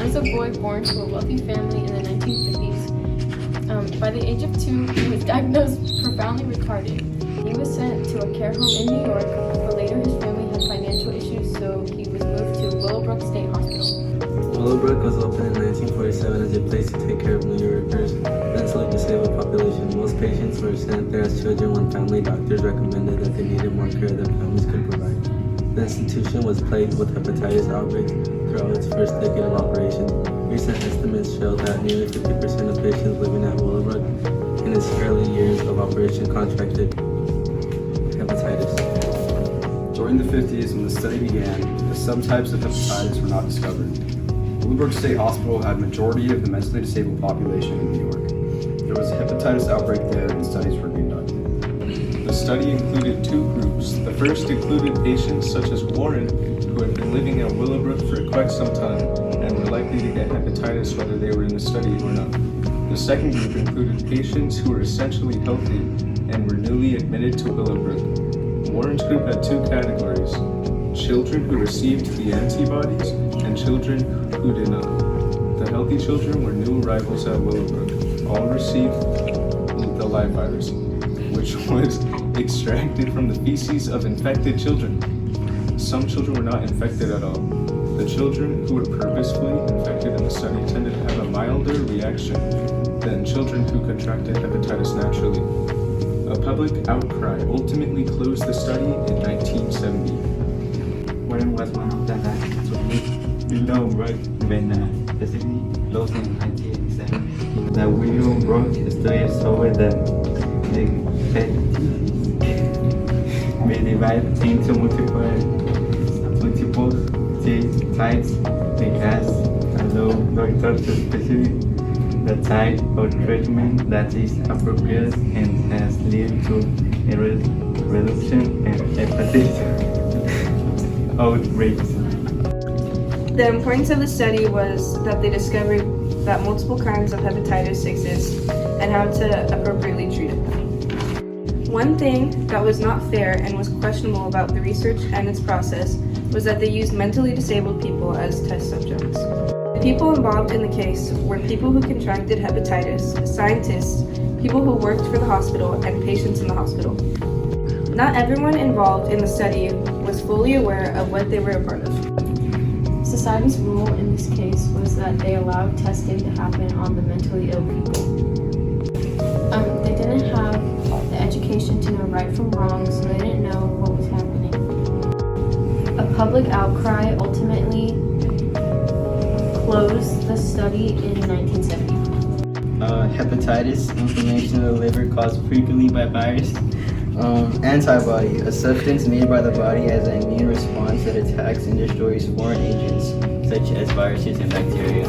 There was a boy born to a wealthy family in the 1950s. By the age of 2, he was diagnosed profoundly retarded. He was sent to a care home in New York, but later his family had financial issues, so he was moved to Willowbrook State Hospital. Willowbrook was opened in 1947 as a place to take care of New Yorkers' mentally disabled population. Most patients were sent there as children when family doctors recommended that they needed more care than families could provide. The institution was plagued with hepatitis outbreaks throughout its first decade of operation. Recent estimates show that nearly 50% of patients living at Willowbrook in its early years of operation contracted hepatitis. During the 50s, when the study began, the subtypes of hepatitis were not discovered. Willowbrook State Hospital had majority of the mentally disabled population in New York. There was a hepatitis outbreak there and studies were conducted. The study included 2 groups. The first included patients such as Warren, who had been living at Willowbrook for quite some time and were likely to get hepatitis whether they were in the study or not. The second group included patients who were essentially healthy and were newly admitted to Willowbrook. Warren's group had 2 categories: children who received the antibodies and children who did not. The healthy children were new arrivals at Willowbrook. All received the live virus, which was extracted from the feces of infected children. Some children were not infected at all. The children who were purposefully infected in the study tended to have a milder reaction than children who contracted hepatitis naturally. A public outcry ultimately closed the study in 1970. Warren was one of the last to leave Willowbrook when the city closed in 1987. The Willowbrook study showed that the hepatitis may divide into multiple types because allow doctors to specify the type of treatment that is appropriate and has led to a reduction in hepatitis outbreaks. The importance of the study was that they discovered that multiple kinds of hepatitis exist and how to appropriately treat it. One thing that was not fair and was questionable about the research and its process was that they used mentally disabled people as test subjects. The people involved in the case were people who contracted hepatitis, scientists, people who worked for the hospital, and patients in the hospital. Not everyone involved in the study was fully aware of what they were a part of. Society's rule in this case was that they allowed testing to happen on the mentally ill people. They didn't have the education to know right from wrong, so they didn't know what was happening. A public outcry ultimately closed the study in 1970. Hepatitis, inflammation of the liver caused frequently by virus. Antibody, a substance made by the body as an immune response that attacks and destroys foreign agents, such as viruses and bacteria.